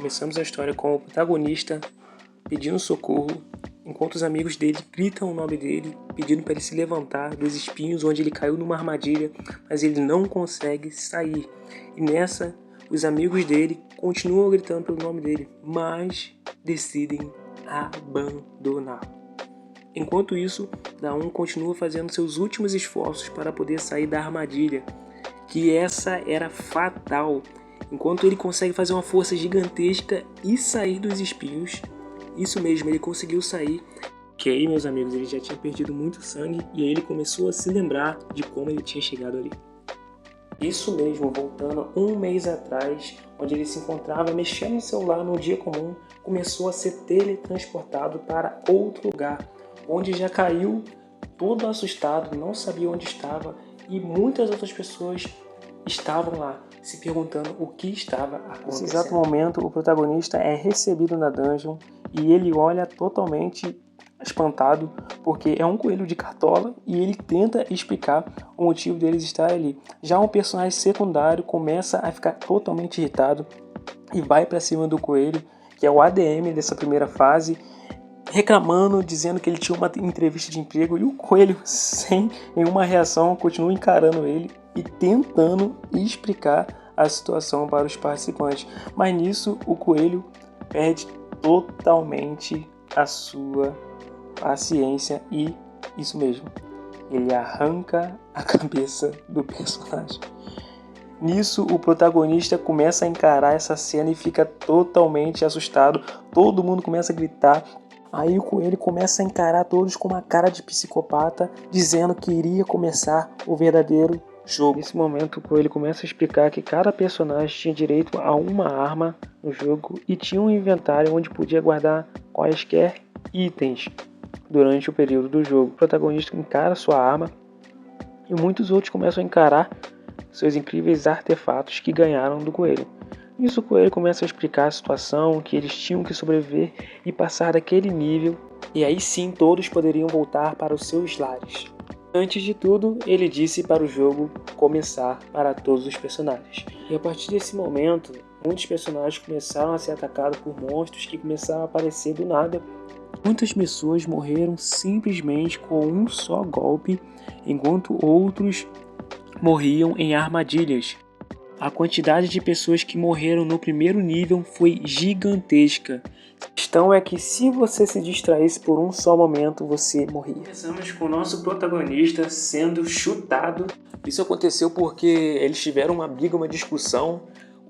Começamos a história com o protagonista pedindo socorro, enquanto os amigos dele gritam o nome dele, pedindo para ele se levantar dos espinhos onde ele caiu numa armadilha, mas ele não consegue sair. E nessa, os amigos dele continuam gritando pelo nome dele, mas decidem abandonar. Enquanto isso, Daum continua fazendo seus últimos esforços para poder sair da armadilha, que essa era fatal. Enquanto ele consegue fazer uma força gigantesca e sair dos espinhos, isso mesmo, ele conseguiu sair. Que aí, meus amigos, ele já tinha perdido muito sangue e aí ele começou a se lembrar de como ele tinha chegado ali. Isso mesmo, voltando um mês atrás, onde ele se encontrava mexendo no celular no dia comum, começou a ser teletransportado para outro lugar, onde já caiu todo assustado, não sabia onde estava e muitas outras pessoas estavam lá, se perguntando o que estava acontecendo. Nesse exato momento, o protagonista é recebido na dungeon e ele olha totalmente espantado, porque é um coelho de cartola e ele tenta explicar o motivo deles estarem ali. Já um personagem secundário começa a ficar totalmente irritado e vai para cima do coelho, que é o ADM dessa primeira fase, reclamando, dizendo que ele tinha uma entrevista de emprego, e o coelho, sem nenhuma reação, continua encarando ele e tentando explicar a situação para os participantes. Mas nisso o coelho perde totalmente a sua paciência e, isso mesmo, ele arranca a cabeça do personagem. Nisso o protagonista começa a encarar essa cena e fica totalmente assustado, todo mundo começa a gritar. Aí o coelho começa a encarar todos com uma cara de psicopata, dizendo que iria começar o verdadeiro jogo. Nesse momento o coelho começa a explicar que cada personagem tinha direito a uma arma no jogo e tinha um inventário onde podia guardar quaisquer itens durante o período do jogo. O protagonista encara sua arma e muitos outros começam a encarar seus incríveis artefatos que ganharam do coelho. Nisso o coelho começa a explicar a situação, que eles tinham que sobreviver e passar daquele nível, e aí sim todos poderiam voltar para os seus lares. Antes de tudo, ele disse para o jogo começar para todos os personagens. E a partir desse momento, muitos personagens começaram a ser atacados por monstros que começaram a aparecer do nada. Muitas pessoas morreram simplesmente com um só golpe, enquanto outros morriam em armadilhas. A quantidade de pessoas que morreram no primeiro nível foi gigantesca. A questão é que se você se distraísse por um só momento, você morria. Começamos com o nosso protagonista sendo chutado. Isso aconteceu porque eles tiveram uma briga, uma discussão.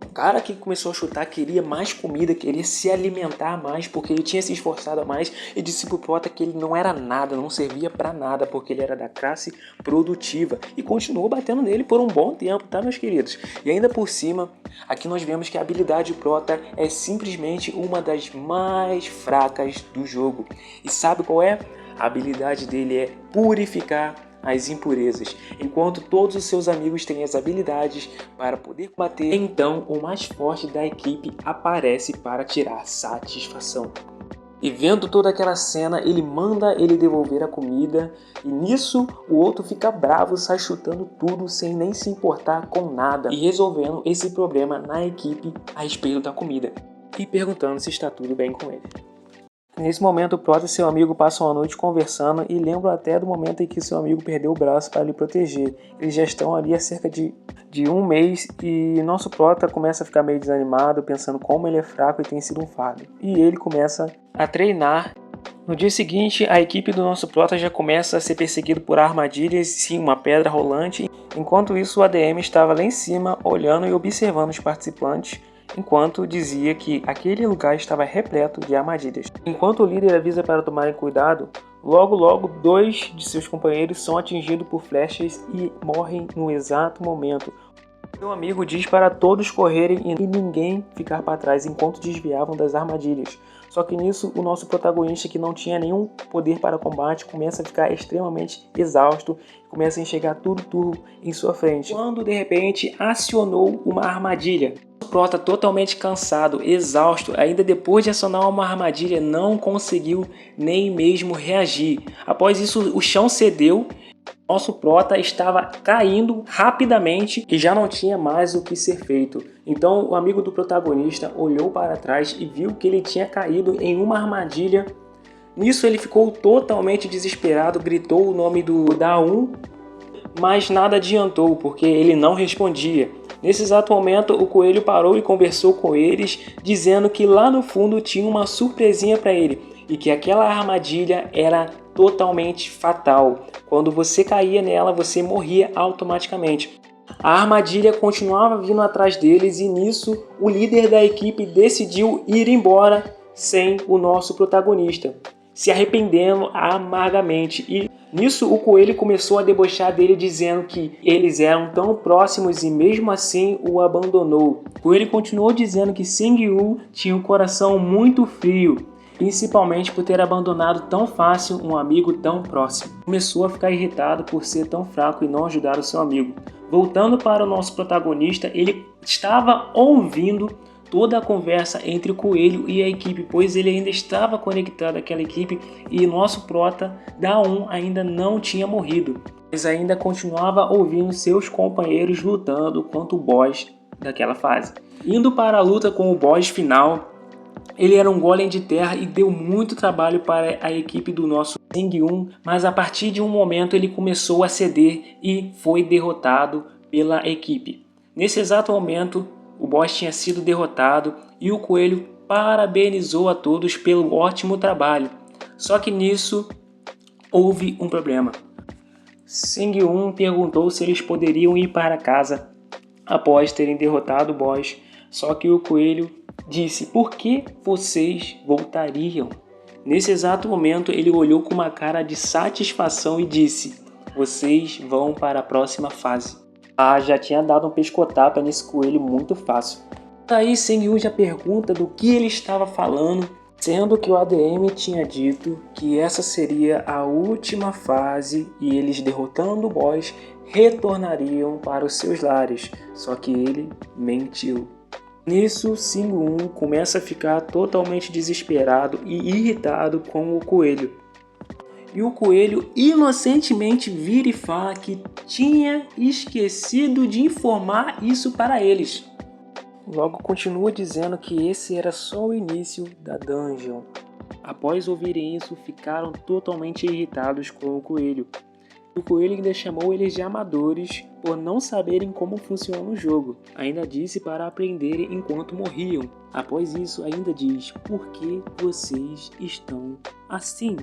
O cara que começou a chutar queria mais comida, queria se alimentar mais, porque ele tinha se esforçado a mais, e disse pro prota que ele não era nada, não servia pra nada, porque ele era da classe produtiva, e continuou batendo nele por um bom tempo, tá, meus queridos? E ainda por cima, aqui nós vemos que a habilidade do prota é simplesmente uma das mais fracas do jogo. E sabe qual é? A habilidade dele é purificar as impurezas, enquanto todos os seus amigos têm as habilidades para poder combater. Então o mais forte da equipe aparece para tirar satisfação. E vendo toda aquela cena, ele manda ele devolver a comida, e nisso o outro fica bravo, sai chutando tudo sem nem se importar com nada e resolvendo esse problema na equipe a respeito da comida e perguntando se está tudo bem com ele. Nesse momento, o prota e seu amigo passam a noite conversando e lembram até do momento em que seu amigo perdeu o braço para lhe proteger. Eles já estão ali há cerca de um mês e nosso prota começa a ficar meio desanimado, pensando como ele é fraco e tem sido um fardo. E ele começa a treinar. No dia seguinte, a equipe do nosso prota já começa a ser perseguido por armadilhas, sim, uma pedra rolante. Enquanto isso, o ADM estava lá em cima, olhando e observando os participantes, enquanto dizia que aquele lugar estava repleto de armadilhas. Enquanto o líder avisa para tomarem cuidado, logo dois de seus companheiros são atingidos por flechas e morrem no exato momento. Seu amigo diz para todos correrem e ninguém ficar para trás enquanto desviavam das armadilhas. Só que nisso, o nosso protagonista, que não tinha nenhum poder para combate, começa a ficar extremamente exausto e começa a enxergar tudo turvo em sua frente, quando de repente acionou uma armadilha. O prota, totalmente cansado, exausto, ainda depois de acionar uma armadilha, não conseguiu nem mesmo reagir. Após isso, o chão cedeu. Nosso prota estava caindo rapidamente e já não tinha mais o que ser feito. Então o amigo do protagonista olhou para trás e viu que ele tinha caído em uma armadilha. Nisso ele ficou totalmente desesperado, gritou o nome do Da-1, mas nada adiantou porque ele não respondia. Nesse exato momento o coelho parou e conversou com eles, dizendo que lá no fundo tinha uma surpresinha para ele e que aquela armadilha era totalmente fatal. Quando você caía nela, você morria automaticamente. A armadilha continuava vindo atrás deles e nisso o líder da equipe decidiu ir embora sem o nosso protagonista, se arrependendo amargamente. E nisso o coelho começou a debochar dele, dizendo que eles eram tão próximos e mesmo assim o abandonou. O coelho continuou dizendo que Seng-Yu tinha um coração muito frio, principalmente por ter abandonado tão fácil um amigo tão próximo. Começou a ficar irritado por ser tão fraco e não ajudar o seu amigo. Voltando para o nosso protagonista, ele estava ouvindo toda a conversa entre o coelho e a equipe, pois ele ainda estava conectado àquela equipe e nosso prota, Da-1, ainda não tinha morrido, mas ainda continuava ouvindo seus companheiros lutando contra o boss daquela fase. Indo para a luta com o boss final, ele era um golem de terra e deu muito trabalho para a equipe do nosso Seng-Yu, mas a partir de um momento ele começou a ceder e foi derrotado pela equipe. Nesse exato momento, o boss tinha sido derrotado e o coelho parabenizou a todos pelo ótimo trabalho. Só que nisso houve um problema. Seng-Yu perguntou se eles poderiam ir para casa após terem derrotado o boss, só que o coelho disse: "Por que vocês voltariam?" Nesse exato momento ele olhou com uma cara de satisfação e disse: "Vocês vão para a próxima fase." Já tinha dado um pescotapa nesse coelho muito fácil. Aí Seng-Yu já pergunta do que ele estava falando, sendo que o ADM tinha dito que essa seria a última fase e eles, derrotando o boss, retornariam para os seus lares, só que ele mentiu. Nisso, Seng-Yu começa a ficar totalmente desesperado e irritado com o coelho. E o coelho inocentemente vira e fala que tinha esquecido de informar isso para eles. Logo continua dizendo que esse era só o início da dungeon. Após ouvirem isso, ficaram totalmente irritados com o coelho. O coelho ainda chamou eles de amadores por não saberem como funciona o jogo. Ainda disse para aprenderem enquanto morriam. Após isso, ainda diz: "Por que vocês estão assim?"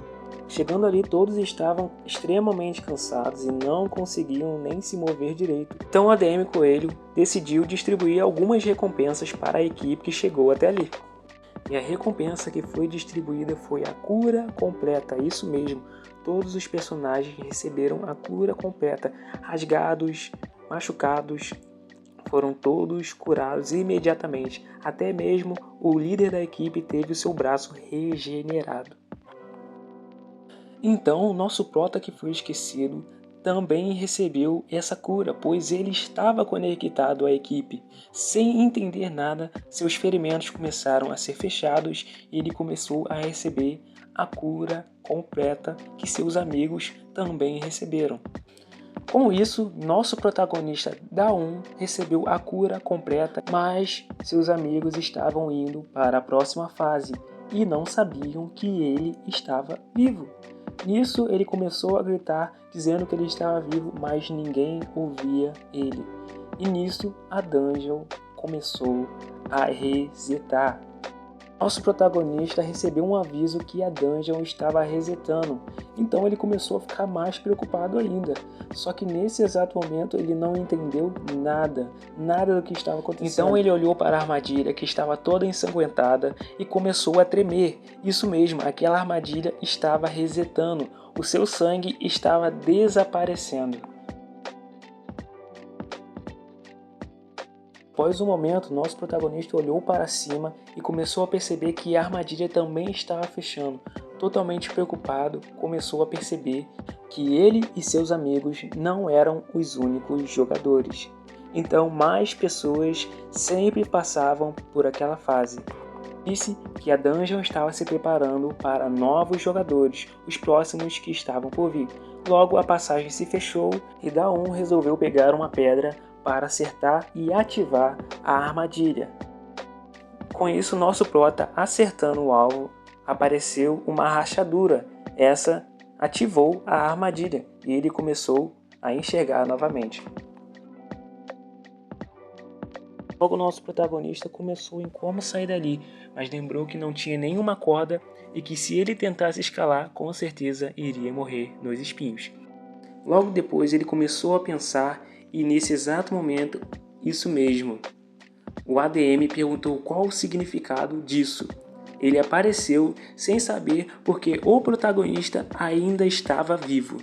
Chegando ali, todos estavam extremamente cansados e não conseguiam nem se mover direito. Então o ADM Coelho decidiu distribuir algumas recompensas para a equipe que chegou até ali. E a recompensa que foi distribuída foi a cura completa, isso mesmo. Todos os personagens receberam a cura completa. Rasgados, machucados, foram todos curados imediatamente. Até mesmo o líder da equipe teve o seu braço regenerado. Então, o nosso prota que foi esquecido também recebeu essa cura, pois ele estava conectado à equipe. Sem entender nada, seus ferimentos começaram a ser fechados e ele começou a receber a cura completa que seus amigos também receberam. Com isso, nosso protagonista Da-1 recebeu a cura completa, mas seus amigos estavam indo para a próxima fase e não sabiam que ele estava vivo. Nisso, ele começou a gritar, dizendo que ele estava vivo, mas ninguém ouvia ele. E nisso, a dungeon começou a resetar. Nosso protagonista recebeu um aviso que a dungeon estava resetando, então ele começou a ficar mais preocupado ainda. Só que nesse exato momento ele não entendeu nada do que estava acontecendo. Então ele olhou para a armadilha que estava toda ensanguentada e começou a tremer. Isso mesmo, aquela armadilha estava resetando, o seu sangue estava desaparecendo. Após um momento, nosso protagonista olhou para cima e começou a perceber que a armadilha também estava fechando. Totalmente preocupado, começou a perceber que ele e seus amigos não eram os únicos jogadores. Então mais pessoas sempre passavam por aquela fase. Disse que a dungeon estava se preparando para novos jogadores, os próximos que estavam por vir. Logo a passagem se fechou e Daon resolveu pegar uma pedra para acertar e ativar a armadilha. Com isso, nosso prota, acertando o alvo, apareceu uma rachadura. Essa ativou a armadilha e ele começou a enxergar novamente. Logo nosso protagonista começou em como sair dali, mas lembrou que não tinha nenhuma corda e que se ele tentasse escalar, com certeza iria morrer nos espinhos. Logo depois ele começou a pensar e nesse exato momento, isso mesmo, o ADM perguntou qual o significado disso. Ele apareceu sem saber porque o protagonista ainda estava vivo.